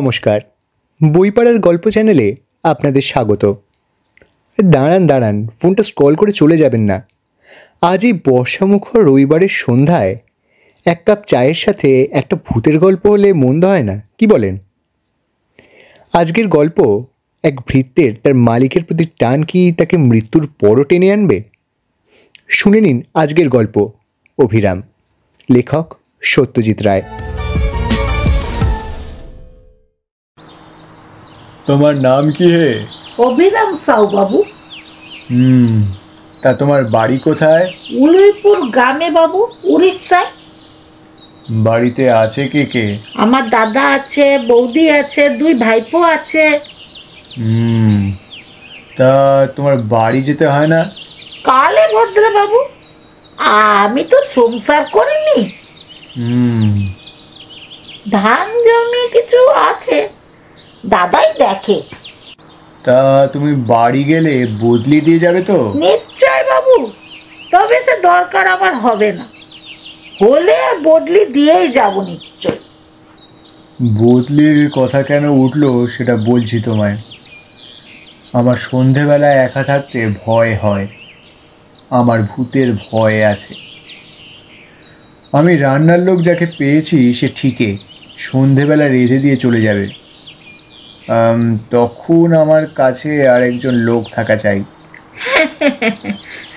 নমস্কার, বইপাড়ার গল্প চ্যানেলে আপনাদের স্বাগত। দাঁড়ান, ফোনটা স্ক্রল করে চলে যাবেন না। আজ এই বর্ষামুখর রবিবারের সন্ধ্যায় এক কাপ চায়ের সাথে একটা ভূতের গল্প হলে মন্দ হয় না, কি বলেন? আজকের গল্প এক ভৃত্যের তার মালিকের প্রতি টান কি তাকে মৃত্যুর পরও টেনে আনবে? শুনে নিন আজকের গল্প অভিরাম, লেখক সত্যজিৎ রায়। তোমার নাম কি হে? অভিরাম সাউ বাবু। তা তোমার বাড়ি কোথায়? উলইপুর গ্রামে বাবু, উড়িষ্যায়। বাড়িতে আছে কে কে? আমার দাদা আছে, বৌদি আছে, দুই ভাইপো আছে। তা তোমার বাড়ি যেতে হয় না? কালে ভদ্র বাবু, আমি তো সংসার করিনি। ধান জমি কিছু আছে, দাদাই দেখে। তা তুমি বাড়ি গেলে বদলি দিয়ে যাবে তো? নিশ্চয় বাবু, তবে সে দরকার আমার হবে না, হলে বদলি দিয়েই যাব নিশ্চয়। বদলির কথা কেন উঠলো সেটা বলছি তোমায়। আমার সন্ধেবেলায় একা থাকতে ভয় হয়, আমার ভূতের ভয় আছে। আমি রান্নার লোক যাকে পেয়েছি সে ঠিকই সন্ধেবেলা রেঁধে দিয়ে চলে যাবে। তখন আমার কাছে আর একজন লোক থাকা চাই।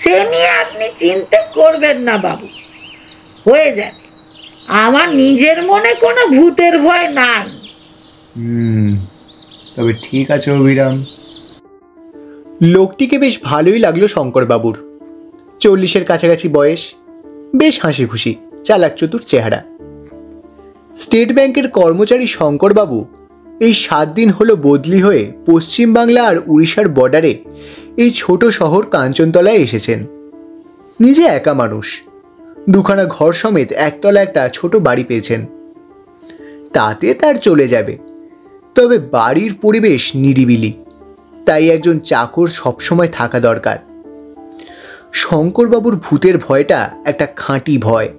সে নিয়ে আপনি চিন্তা করবেন না বাবু, হয়ে যাবে। আমার নিজের মনে কোনো ভূতের ভয় নাই। তবে ঠিক আছে অভিরাম। লোকটিকে বেশ ভালোই লাগলো শঙ্করবাবুর। 40-এর কাছাকাছি বয়স, বেশ হাসি খুশি, চালাক চতুর চেহারা। স্টেট ব্যাংকের কর্মচারী শঙ্করবাবু এই 7 দিন হলো বদলি হয়ে পশ্চিমবাংলা আর উড়িষ্যার বর্ডারে এই ছোট শহর কাঞ্চনতলায় এসেছেন। নিজে একা মানুষ, দুখানা ঘর সমেত একতলা একটা ছোট বাড়ি পেয়েছেন। তাতে তার চলে যাবে, তবে বাড়ির পরিবেশ নিরিবিলি, তাই একজন চাকর সবসময় থাকা দরকার। শঙ্করবাবুর ভূতের ভয়টা একটা খাঁটি ভয়।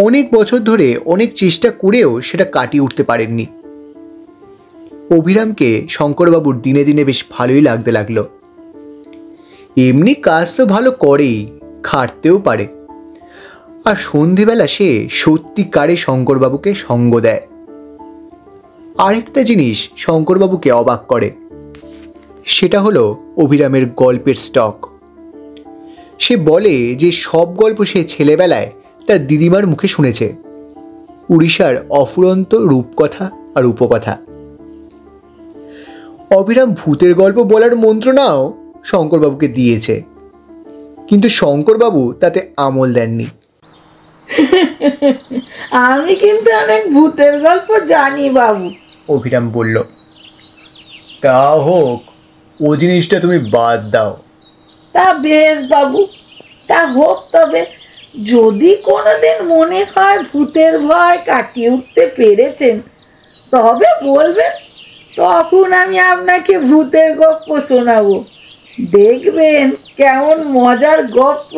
অনেক বছর ধরে অনেক চেষ্টা করেও সেটা কাটিয়ে উঠতে পারেননি। অভিরামকে শঙ্করবাবুর দিনে দিনে বেশ ভালোই লাগতে লাগলো। এমনি কাজ তো ভালো করেই, খাটতেও পারে, আর সন্ধেবেলা সে সত্যিকারে শঙ্করবাবুকে সঙ্গ দেয়। আরেকটা জিনিস শঙ্করবাবুকে অবাক করে, সেটা হলো অভিরামের গল্পের স্টক। সে বলে যে সব গল্প সে ছেলেবেলায় তার দিদিমার মুখে শুনেছে, উড়িষ্যার অফুরন্ত রূপকথা আর উপকথা। অভিরাম ভূতের গল্প বলার মন্ত্রণাও শঙ্করবাবুকে দিয়েছে, কিন্তু শঙ্করবাবু তাতে আমল দেননি। আমি কিন্তু অনেক ভূতের গল্প জানি বাবু, অভিরাম বলল। তা হোক, ও জিনিসটা তুমি বাদ দাও। তা বেশ বাবু, তা হোক। তবে যদি কোনোদিন মনে হয় ভূতের ভয় কাটিয়ে উঠতে পেরেছেন, তবে বলবেন, তখন আমি আপনাকে ভূতের গল্প শোনাবো। দেখবেন কেমন মজার গল্প।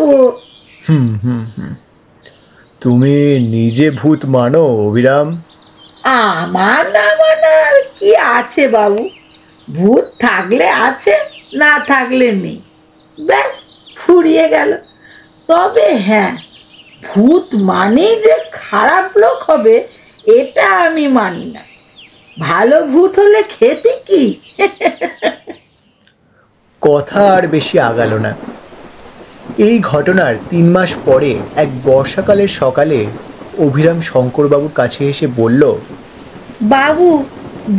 তুমি নিজে ভূত মানো অভিরাম? আমার না মানার কি আছে বাবু, ভূত থাকলে আছে, না থাকলে নেই, ব্যাস ফুরিয়ে গেল। তবে হ্যাঁ, ভূত মানেই যে খারাপ লোক হবে এটা আমি মানি না। ভালো ভূত হলে খেতে কি। কথা আর বেশি আগালো না। এই ঘটনার 3 মাস পরে এক বর্ষাকালের সকালে অভিরাম শঙ্করবাবুর কাছে এসে বলল, বাবু,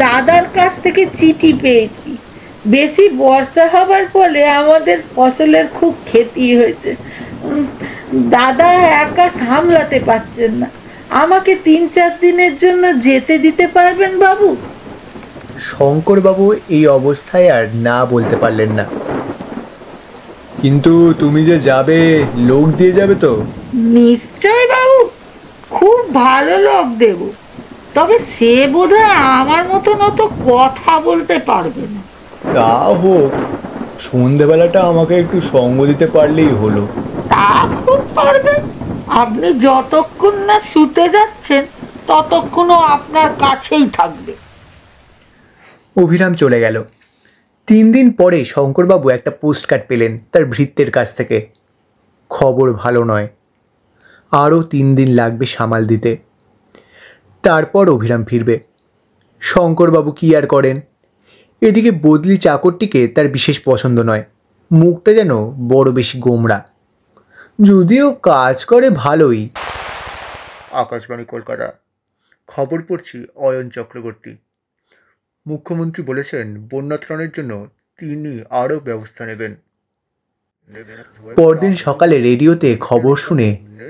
দাদার কাছ থেকে চিঠি পেয়েছি। বেশি বর্ষা হবার ফলে আমাদের ফসলের খুব ক্ষতি হয়েছে। দাদা একা সামলাতে পারছেন না, আমাকে 3-4 দিনের জন্য যেতে দিতে পারবেন বাবু? শঙ্করবাবু এই অবস্থায় আর না বলতে পারলেন না। কিন্তু তুমি যে যাবে, লোক দিয়ে যাবে তো? নিশ্চয় বাবু, খুব ভালো লোক দেব, তবে সে বোধহয় আমার মতন অত কথা বলতে পারবে না। তা হোক, সন্ধেবেলাটা আমাকে একটু সঙ্গ দিতে পারলেই হলো। তা খুব পারবেন। আপনি যতক্ষণ না শুতে যাচ্ছেন ততক্ষণও আপনার কাছেই থাকবে। অভিরাম চলে গেল। 3 দিন পরে শঙ্করবাবু একটা পোস্টকার্ড পেলেন তার ভৃত্যের কাছ থেকে। খবর ভালো নয়, আরও 3 দিন লাগবে সামাল দিতে, তারপর অভিরাম ফিরবে। শঙ্করবাবু কী আর করেন। এদিকে বদলি চাকরটিকে তার বিশেষ পছন্দ নয়, মুখটা যেন বড় বেশি গোমড়া, যদিও কাজ করে ভালোই। আকাশবাণী কলকাতা, খবর পড়ছি অয়ন চক্রবর্তী। মুখ্যমন্ত্রী বলেছেন বন্যা ত্রাণের জন্য তিনি আরও ব্যবস্থা নেবেন। পরদিন সকালে রেডিওতে খবর শুনে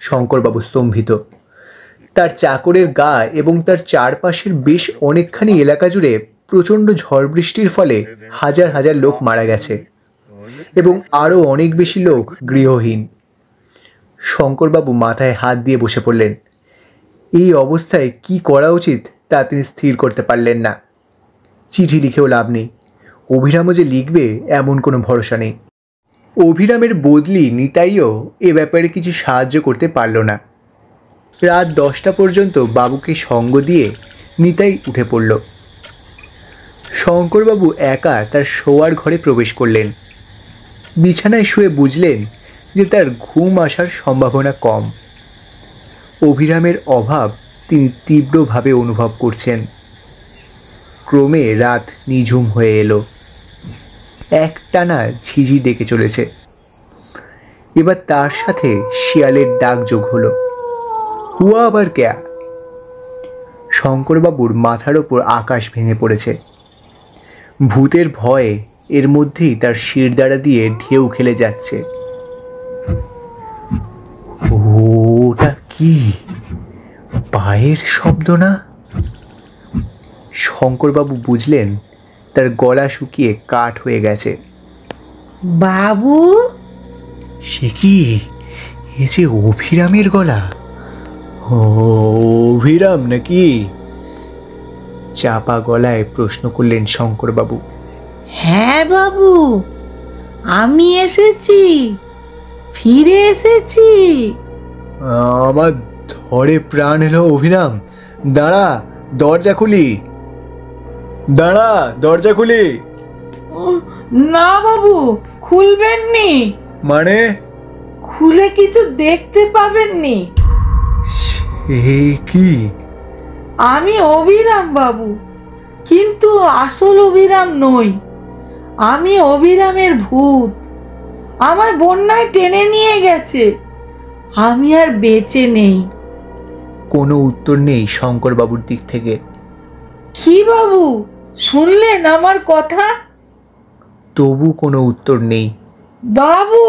শঙ্করবাবু স্তম্ভিত। তার চাকরের গা এবং তার চারপাশের বেশ অনেকখানি এলাকা জুড়ে প্রচণ্ড ঝড় বৃষ্টির ফলে হাজার হাজার লোক মারা গেছে এবং আরও অনেক বেশি লোক গৃহহীন। শঙ্করবাবু মাথায় হাত দিয়ে বসে পড়লেন। এই অবস্থায় কি করা উচিত তা তিনি স্থির করতে পারলেন না। চিঠি লিখেও লাভ নেই, অভিরামও যে লিখবে এমন কোনো ভরসা নেই। অভিরামের বদলি নিতাইও এ ব্যাপারে কিছু সাহায্য করতে পারল না। রাত 10টা পর্যন্ত বাবুকে সঙ্গ দিয়ে নিতাই উঠে পড়ল। শঙ্করবাবু একা তার শোয়ার ঘরে প্রবেশ করলেন। বিছানায় শুয়ে বুঝলেন যে তার ঘুম আসার সম্ভাবনা কম। অভিরামের অভাব তিনি তীব্রভাবে অনুভব করছেন। ক্রমে রাত নিঝুম হয়ে এলো। একটানা ঝিঝি ডেকে চলেছে। এবার তার সাথে শিয়ালের ডাক যোগ হলো। হুয়া আবার কেয়া? শঙ্করবাবুর মাথার ওপর আকাশ ভেঙে পড়েছে। ভূতের ভয়ে এর মধ্যেই তার শিরদাঁড়া দিয়ে ঢেউ খেলে যাচ্ছে। ওটা কি? পায়ের শব্দ না? শঙ্করবাবু বুঝলেন তার গলা শুকিয়ে কাঠ হয়ে গেছে। বাবু, সে কি? এ যে অভিরামের গলা। অভিরাম নাকি? চাপা গলায় প্রশ্ন করলেন শঙ্করবাবু। হ্যাঁ বাবু, আমি এসেছি, ফিরে এসেছি। আমার ধরে প্রাণ এলো অভিরাম। দাঁড়া, দরজা খুলি। দাঁড়া, দরজা খুলি। না বাবু, খুলবেন নি। মানে? খুলে কিছু দেখতে পাবেন নি। সে কি? আমি অভিরাম বাবু, কিন্তু আসল অভিরাম নই। আমি অভিরামের ভূত। আমার বন্যায় টেনে নিয়ে গেছে। আমি আর বেঁচে নেই। কোনো উত্তর নেই শঙ্করবাবুর দিক থেকে। কি বাবু, শুনলেন আমার কথা? তবু কোনো উত্তর নেই। বাবু!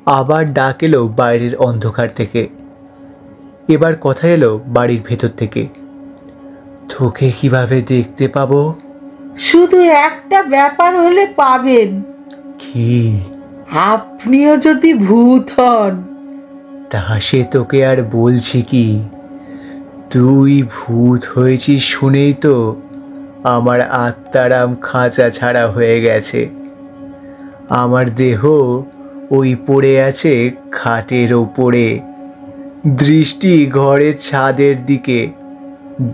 আবার ডাক এলো বাইরের অন্ধকার থেকে। এবার কথা এলো বাড়ির ভেতর থেকে। তোকে কিভাবে দেখতে পাবো? শুধু একটা ব্যাপার হলে পাবেন। কি? আপনিও যদি ভূত হন। তা সে তোকে আর বলছি কি? তুই ভূত হয়েছিস শুনেই তো আমার আত্মারাম খাঁচা ছাড়া হয়ে গেছে। আমার দেহ ওই পড়ে আছে খাটের ওপরে, দৃষ্টি ঘরের ছাদের দিকে,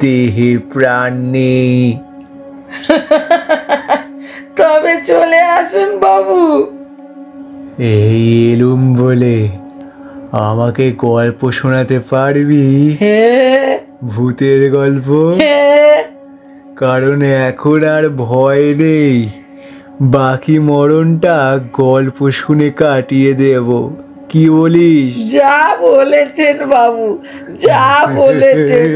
দেহে প্রাণ নেই। তবে চলে আসুন বাবু। এই এলুম বলে আমাকে গল্প শোনাতে পারবি? হ্যাঁ ভূতের গল্প? হ্যাঁ। কারণ এখন আর ভয় নেই। বাকি মরণটা গল্প শুনে কাটিয়ে দেব। কি বলিস? যা বলেছেন বাবু, যা বলেছেন।